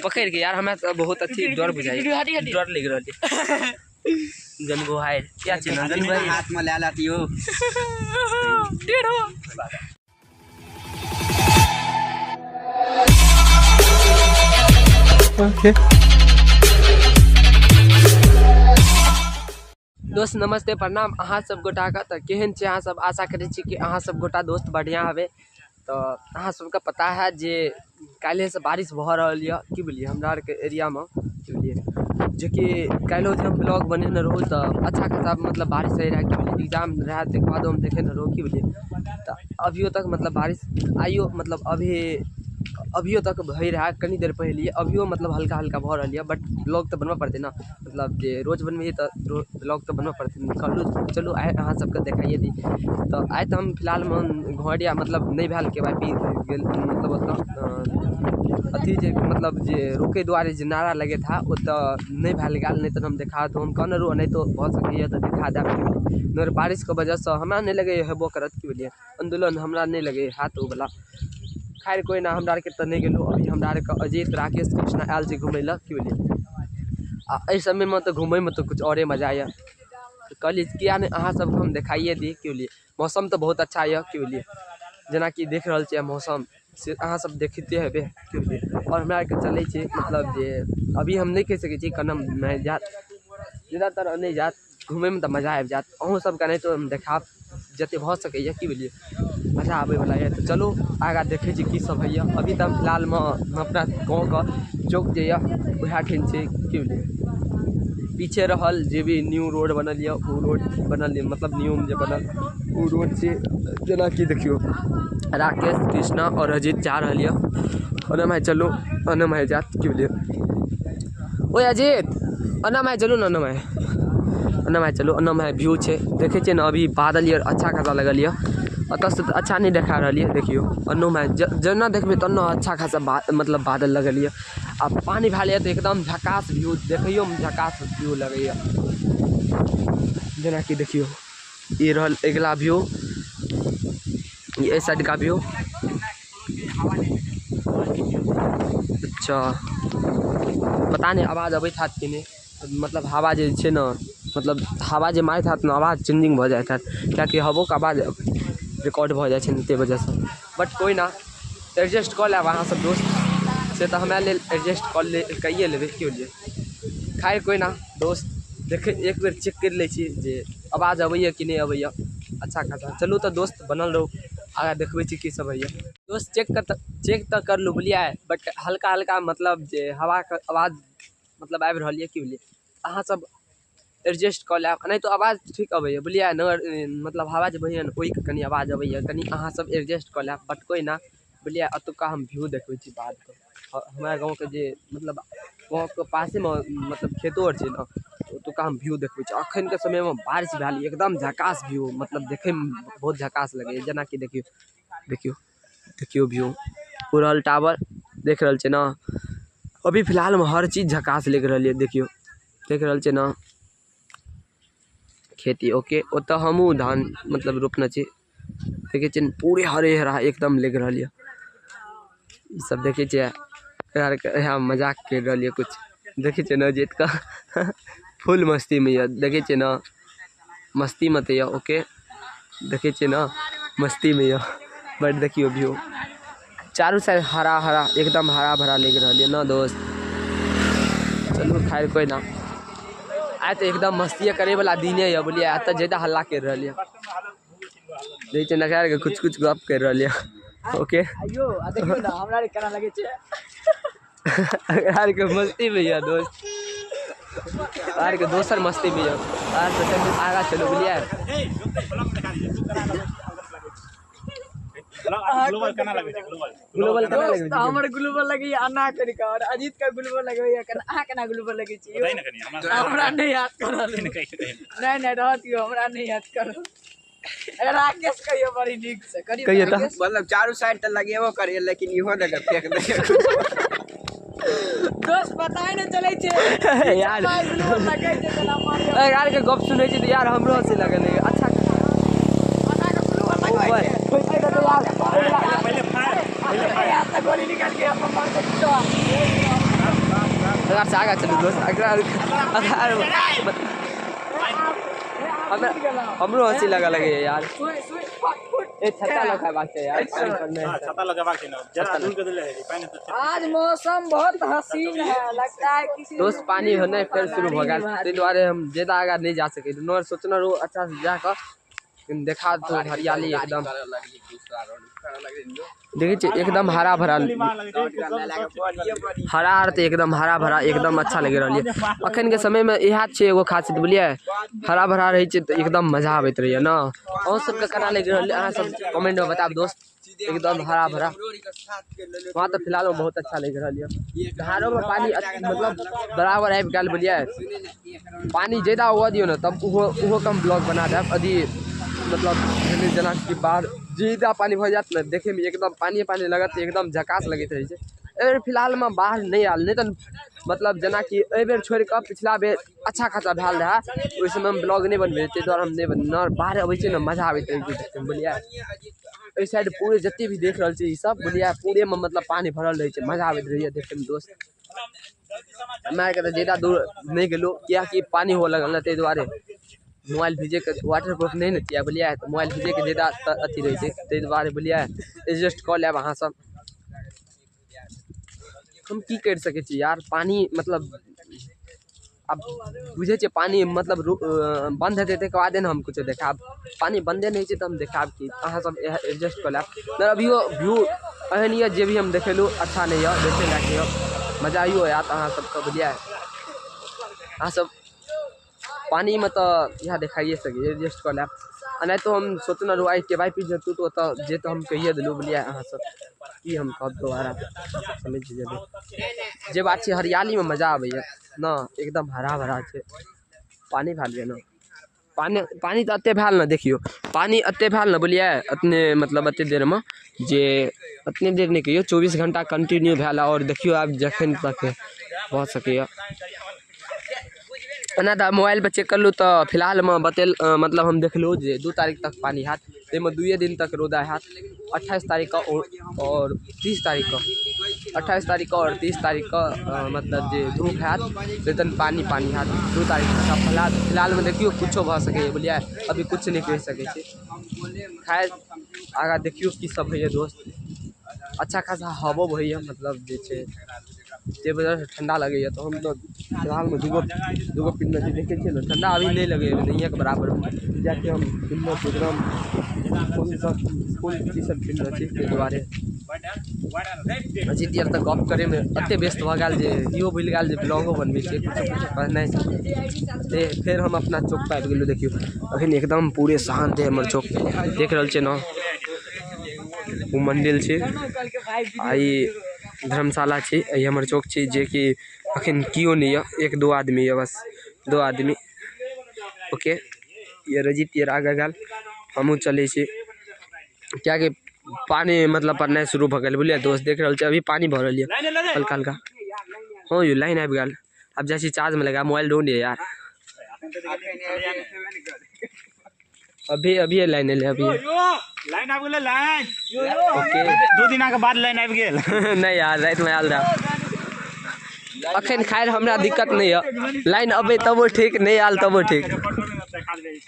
पकड़ के यार हमें तो बहुत अच्छी डर बुझाई डर लग रहा है गनगो है क्या चीज गनगो हाथ में ले लाती हो ओके दोस्त नमस्ते प्रणाम अहाँ सब गोटा का तो केहन छे अहाँ सब आशा करै छी कि अहाँ सब गोटा दोस्त बढ़िया हवे तो अहाँ सबके पता है जे काल्हि से बारिश भ रहल है की बोलिए हमरा आर के एरिया में की बोलिए जे कि काल्हि हम ब्लॉग बनेने रहूँ तो अच्छा खासा मतलब बारिश हो रहा है की बोलिए एग्जाम रहा तक बाद हम देखे रहूँ की बोलिए तो अभियो तक मतलब बारिश आइयो मतलब अभियो तक भई रहा कनी देर पहले अभियो मतलब हल्का हल्का भ रहा है बट ब्लॉग तो बनवा पड़ते ना मतलब जे रोज बनबे तो ब्लॉग तो बनवा पड़ते चलो आए अहाँ सबके देखाइए दी तो आए तो हम फिलहाल में घड़िया मतलब नहीं भेल के वाई मतलब अथी जे मतलब जे रोके दुआरे जे नारा लगे था वो तो नहीं भेल गया नहीं तो हम देखा तो हम कहने रो नहीं तो बहुत सके तो दिखा दे मगर बारिश के वजह से हमरा नहीं लगे हेबो करत की बोलिए आंदोलन हमरा नहीं लगे हाथ वो वाला खैर कोई ना हमरा के तो नहीं गेलो अभी हमरा के अजीत राकेश कृष्णा आयल छै घूमे ला की बोलिए आ समय में तो घूमे में तो कुछ और मजा आया तो कहलिए किया नहीं अहाँ सब हम दिखाइए दी की बोलिए मौसम तो बहुत अच्छा है की बोलिए जना कि देख रहल छियै मौसम से अहाँ सब देखते हेबे की बोलिए और हमरा के चले छै मतलब जे अभी हम नहीं कह सके छी कनम नहीं जात ज़्यादातर नहीं जात घूमे में तो मजा आबि जात अहूँ सबके नहीं तो हम देखा जते भ सके की बोलिए मजा आवे वाला है तो चलो आगा देखे छी की सब है अभी तो फिलहाल में अपना गाँव का चौक जे वह ठिन छै की बोलिए पीछे रहल जे भी न्यू रोड बनल है वो रोड बनल मतलब न्यू जे बनल वो रोड से जना कि देखियो राकेश कृष्णा और अजीत जा रहा है अनम है चलो अनम है जात की बोलिए ओए अजीत अनम है चलो अनम है चलो अनम है व्यू है देखे छे ना अभी बादल यार अच्छा खासा लगल है अतः से अच्छा नहीं देखा रही है देखियो अनम है जना देखबे तना अच्छा खासा मतलब बादल लगल है अब पानी भैल तो एकदम झकास व्यू देखियो में झकास व्यू लगे जना कि देखियो ये रहल अगला व्यू ये साइड का व्यू अच्छा पता नहीं आवाज अबे था कि नहीं मतलब हवा जे छे ना मतलब हवा जे मारे था ना आवाज चेंजिंग भ जाए था क्या कि हवो का आवाज रिकॉर्ड भ जाए छे वजह से बट कोई ना एडजस्ट कर ले अहाँ सब दोस्त से तो हमारे लिए एडजस्ट कर ले कहिए लेबे क्यों लिए खैर कोई ना दोस्त देखे एक बेर चेक कर ले छी जे आवाज अबैया कि नहीं अबैया अच्छा खासा चलू तो दोस्त बनल रहो आगा देखबे छी की सब है दोस्त चेक तो कर लू बुझलिए बट हल्का हल्का मतलब जे हवा के आवाज मतलब आबि रहल है की बोलिए अहाँ सब एडजस्ट कर ले नहीं तो आवाज ठीक अबैया बुझलिए न मतलब हवा जे बहिया ओहि के कनी आवाज अबैया कनी अहाँ सब एडजस्ट कर ले बट कोई ना बुझलिए अतुका हम व्यू देखबे छी बाद के हमारा गाँव के जे मतलब गाँव के पासे में मतलब खेतो और छै ना ओतुका हम व्यू देखबे छी अखन के समय में बारिश भेल एकदम झकास व्यू मतलब देखे में बहुत झकास लगे जना कि देखियो व्यू उड़ल टावर देख रहल छै ना अभी फिलहाल में हर चीज झकास लग रही है देखियो देख रहल छै ना खेती ओके ओत हमू धान मतलब रोपना छै देखे छै पूरे हरे हरा एकदम लग रही है सब देखे छै यार यहाँ मजाक कर रही है कुछ देखे छै ना जीत का फुल मस्ती में है देखे छै ना मस्ती मत है ओके देखे छै ना मस्ती में है बट देखियो व्यू चारों साइड हरा हरा एकदम हरा भरा लग रही है ना दोस्त चलो खैर कोई ना आए तो एकदम मस्ती करे वाला दिन है बोलिए आ तो ज्यादा हल्ला कर रही है देखिए ना के कुछ कुछ गप कर रही है ओके अयो देखियो ना हमरा रे केना लगे छै यार के मस्ती में है दोस्त यार के दोसर मस्ती में है यार तो चलो आगा चलो बोलिए ग्लोबल केना लगे छै ग्लोबल केना लगे छै हमर ग्लोबल लगे अन्ना करी का और अजीत का ग्लोबल लगे या केना अहाँ केना ग्लोबल लगे छै बताइ ना कनी हमरा नहीं याद करल नहीं रहतियो हमरा नहीं याद करल राकेश कहियो बड़ी नीक से करियो मतलब चारों साइड त लगेबो करिए लेकिन इहो जगह फेंक दे दोस्त पता नहीं चले छै यार ग्लोबल लगे छै केना मारियो यार के गप सुनै छी त यार हमरो से लगल अच्छा अन्ना का ग्लोबल लगे छै गोली निकाल के अपन मार के तो अगर से आगे चलो दोस्त हमरो हंसी लगे यार ए छत्ता लगा बात यार छाता लगाबाक छै न जरा दूर के देले है पानी तो आज मौसम बहुत हसीन है, लगता है किसी दोस्त पानी होने फिर शुरू हो गया ताहि दुआरे हम ज्यादा आगे नहीं जा सके नोर सोचना रो अच्छा से जाकर देखा तो हरियाली एकदम देखिए एकदम हरा भरा एकदम हरा भरा एकदम अच्छा लगे रही अखन के समय में यह एगो खासियत बोलिए हरा भरा रही तो एकदम मजा आबत रही ना और सबके केना लग रहा सब कमेंट में बताब दोस्त एकदम हरा भरा वहाँ तो फिलहाल में बहुत अच्छा लग रहा है धारों में पानी मतलब बराबर आबि गल बोलिए पानी ज्यादा हुआ दियो ना तब उहो कम ब्लॉग बना दे अभी मतलब जना की बाहर ज्यादा पानी भर जात ना देखे में एकदम पानी लगत एकदम झकास लगत रही है फिलहाल में बाहर नहीं आल नहीं तो मतलब जना कि बेर छोड़ कर पिछला बेर अच्छा खासा भेल रहा ओहि समय हम ब्लॉग नहीं बनबे ताहि दुआरे हम नहीं बन बाहर अबै छै ना मजा आबैत रही बोलिए एहि साइड पूरे जते भी देख रहा है सब बोलिए पूरे में मतलब पानी भरल रही है मजा आबैत रही है देखे में दोस्त हमारे के ज्यादा दूर नहीं गेलो क्या कि पानी हो लगल ना ताहि दुआरे मोबाइल भेजे के वाटर प्रूफ नहीं न किया बोलिए तो मोबाइल भेजे के ज्यादा अथी रही है ताहि दुआरे बोलिए एडजस्ट कऽ लेब अहाँ सब हम की कर सके छी यार पानी मतलब अब बुझे छे पानी मतलब बंद हेतै तकर बादे ने हम कुछ देखाब पानी बंदे नहीं छै तो हम देखाब कि अहाँ सब एडजस्ट कऽ लेब ना अभियो व्यू एहन ये जे भी हम देखेलू अच्छा नहीं है देखे लायक मजा आइयो आयत अहाँ सबके बुझलिए अहाँ सब पानी में तो यह दिखाइए सके एडजस्ट कर लेब नहीं तो हम सोचना रो आई के पी जतू तो जे तो हम कहिए दिलू बोलिए अहाँ सब कि हम कहब दोबारा समझ जेबे जे बात है हरियाली में मजा आबे ना एकदम हरा भरा है पानी भेल ना पानी तो अते भेल ना देखियो पानी अते भेल ना बोलिए अतने मतलब अते देर में जे अतने देर नहीं कहियो 24 घंटा कंटिन्यू भेल और देखियो आब जखन तक भऽ सकैया एना तो मोबाइल पर चेक कर लूँ तो फिलहाल में बतेल मतलब हम देख लूँ 2 तारीख तक पानी हाथ में 2 दिन तक रोदा हाथ 28 तारीख का और 30 तारीख का 28 तारीख का और 30 तारीख का मतलब जो धूप हाथ वेतन पानी हाथ 2 तारीख का फिलहाल में देखियो कुछो भऽ सके बोलिए अभी कुछ नहीं कह सके खैर आगा देखियो की सब है दोस्त अच्छा खासा हवो भैया मतलब जे ते वजह से ठंडा लगे तो हम तो फिलहाल में दूगो पिन में देखे ना ठंडा अभी नहीं लगे नहीं के बराबर जाके हम पिन एकदम फुल टी शर्ट पिन के दुआरे अजीत यार तक गप करे में अते व्यस्त भ गेल जे इहो भूल गेल जे ब्लॉगो बनबे छै कुछ कहनाइ से फिर हम अपना चौक पर आबि गेलहुँ देखियो अखन एकदम पूरे शांत है हमर चौक देख रहल छै ना वो मंदिर छै आई धर्मशाला छै आई हमर चौक छै जे कि अखन कियो नहीं है 1-2 आदमी है बस 2 आदमी ओके ये रजित ये आगे गल हमू चले छी क्या कि पानी मतलब पड़ना शुरू भ गेल बुझलिए दोस्त देख रहल छै अभी पानी भर रही है हल्का हल्का हाँ यो लाइन आबि गेल अब जैसे चार्ज में लगा मोबाइल ढूंढ यार अभी लाइन ले अभी लाइन आबि गेलै लाइन ओके 2 दिन के बाद लाइन आबि गेल नहीं यार रात में आयल रहा अखन खैर हमरा दिक्कत नहीं है लाइन अबे तबो ठीक नहीं आयल तबो ठीक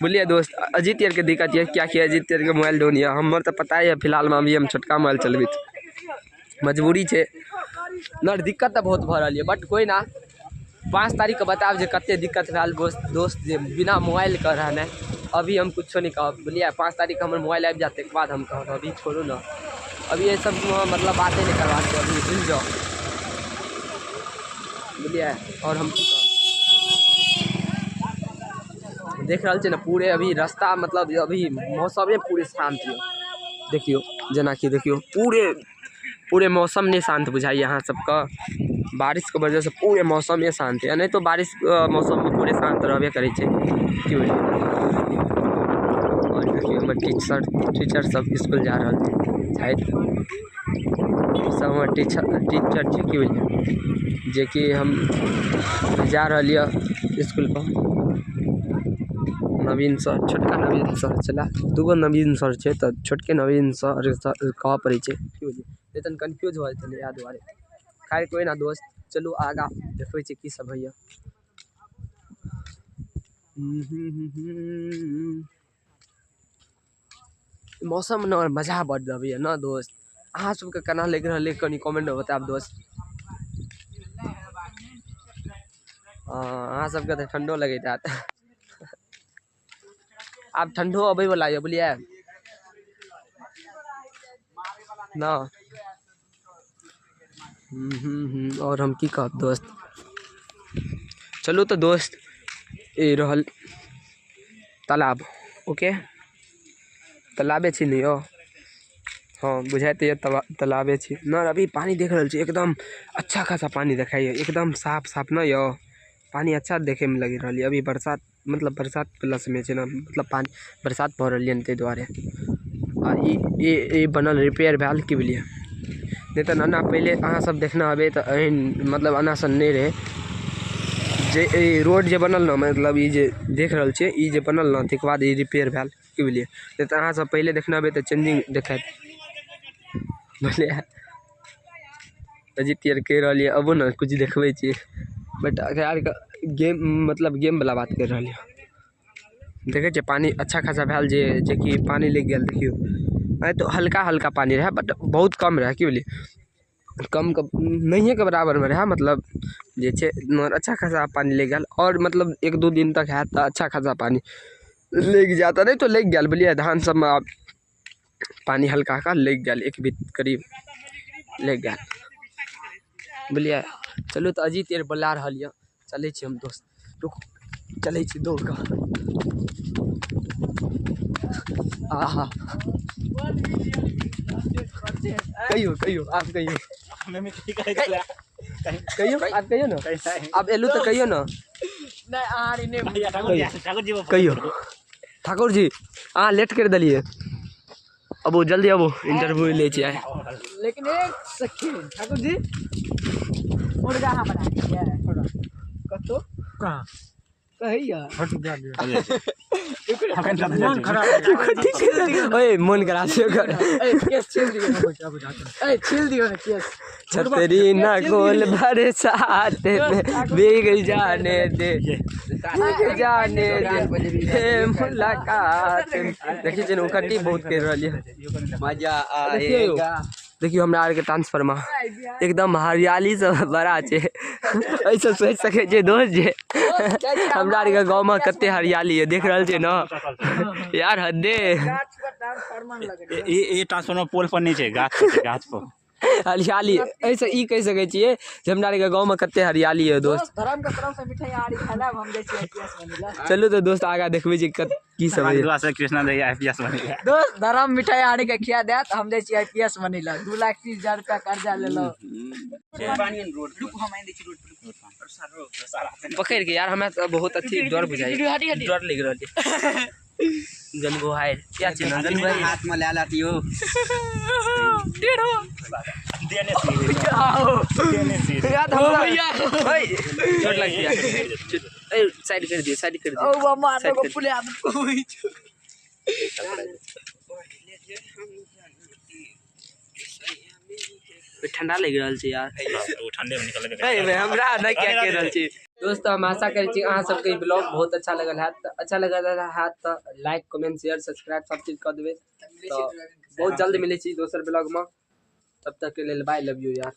बोलिए दोस्त अजीत यार के दिक्कत है क्या कि अजीत यार के मोबाइल डोन है हमर तो पता है फिलहाल में अभी हम छोटका मोबाइल चलबे मजबूरी है ना दिक्कत तो बहुत भ रही है बट कोई ना 5 तारीख के बताब जे कते दिक्कत भेल दोस्त जे बिना मोबाइल के रहना अभी हम कुछ नहीं कहब बोलिए 5 तारीख हमर मोबाइल आबि जाते के बाद हम कहब अभी छोड़ू ना अभी ये सब मतलब बातें नहीं करवा अभी भूल जाओ बोलिए और हम देख रहा छे ना पूरे अभी रास्ता मतलब अभी मौसम पूरे शांत है देखियो जना कि देखियो पूरे मौसम नहीं शांत बुझाइए यहाँ सबका बारिश के वजह से पूरे मौसम ये शांत है नहीं तो बारिश मौसम में पूरे शांत रहबे करे छे क्यों और देखियो हमर टीचर सब स्कूल जा रहा है शायद सब हमर टीचर छे क्यों जे कि हम जा रहा स्कूल पर नवीन सर छोटका नवीन सर चला 2 नवीन सर छे तो छोटके नवीन सर कह पड़े छे तन कन्फ्यूज हो जाते याद दुआरे। खैर कोई ना दोस्त, चलू आगा देखबै छी की सब होइए। मौसम न मजा बड्ड अबैए न दोस्त। अहाँ सबके केना लागि रहल कनि कमेंट में बताएब दोस्त। अहाँ सबके तऽ ठंडो लगैत हैत। आब ठंडो अबै वाला है बुझलिए ना। और हम की कहब दोस्त। चलू तो दोस्त ए रहल तालाब। ओके तालाबे छी नहीं हो। हाँ बुझाते ये तालाबे छी न। अभी पानी देख रहल छी एकदम अच्छा खासा पानी देखाइए, एकदम साफ साफ न यो। पानी अच्छा देखे में लगी रही। अभी बरसात मतलब बरसात वाला समय है ना, मतलब पानी बरसात भऽ रहल है दुआरे। आ ई बनल रिपेयर भेल की बुझलिए। नहीं तो ना पहले अहाँ सब देखना हबे तो एहन मतलब अना सन नहीं रहे। जे रोड जे बनल न, मतलब ये जे देख रहल छे ये जे बनल न तक बाद ये रिपेयर भेल की बुझलिए। नहीं तो अहाँ सब पहले देखना हबे तो चेंजिंग देखात बुझलिए। अजीत यार कह रही है अब न कुछ देखबे छी, बट यार गेम मतलब गेम वाला बात कर रही है। देखे छे पानी अच्छा खासा भेल जे कि पानी लग गया। देखियो अरे तो हल्का हल्का पानी रहा, बट बहुत कम रहा की बोली। कम नहीं के बराबर में रहा, मतलब जे छे अच्छा खासा पानी ले गया। और मतलब 1-2 दिन तक है तो अच्छा खासा पानी लग जाता। नहीं तो लग गया बोलिए धान सब में पानी हल्का का लग गया, 1 बीत करीब लग गया बोलिए। चलो तो अजीत यार बुला रहा है, चले छी हम दोस्त। रुक चले छी दौड़ का। आहा कहियो कहियो आप कहियो कहियो आप कहियो ना। आप एलू तो कहियो ना। कहियो ठाकुर जी अहाँ लेट कर दिलिए। अब वो जल्दी अब इंटरव्यू ले चाहिए। लेकिन एक सेकंड ठाकुर जी मुर्गा हाँ बना दिया थोड़ा कतो कहाँ कहिया मन खराब ओए मन करा से कर। केस छील दियो छील दियो ना केस। छतरी ना गोल बरसात में भीग जाने दे मुलाकात। देखिए जन उकट्टी बहुत कर रही है, मजा आएगा। देखियो हमरा आर के ट्रांसफार्मर एकदम हरियाली से बड़ा छे। ऐसे सोच सके जे दोस्त जे हमरा आर के गांव में कते हरियाली है देख रहल छे ना यार। हदे ये ट्रांसफार्मर पोल पर नहीं छे, गाछ पर छे, गाछ पर हरियाली। ऐसे ई कह सके छिए जे हमरा आर के गांव में कते हरियाली है दोस्त। धर्म के तरफ से मिठाई आड़ी खाला हम जाय छी आईपीएस बनेला। चलो तो दोस्त आगा देखबे छी की सब है। दुआ से कृष्णा दैया आईपीएस बनेगा दोस्त धर्म मिठाई आड़ी के खिया देत हम जाय छी आईपीएस बनेला। 2,30,000 रुपया कर्जा लेलो। पकड़ के यार हमें तो बहुत अच्छी डर बुझाई, डर लग रहा है। जनगो हाय क्या चीज ना जनगो हाथ में ले लातियो टेढ़ो देने से याद हमरा ओए चोट लग गया। ए साइड कर दियो, साइड कर दियो। ओ मामा को पुले आदत होई छ। ठंडा लग रहा है यार। वो ठंडे में निकल के ए हमरा ना क्या कह रहल छी दोस्त। हम आशा करै छी अहाँ सबके ब्लॉग बहुत अच्छा लगल है। अच्छा लगल है तो लाइक कमेंट शेयर सब्सक्राइब सब चीज कर देबे। तो बहुत जल्द मिले छी दोसर ब्लॉग में, तब तक के लिए बाय, लव यू यार।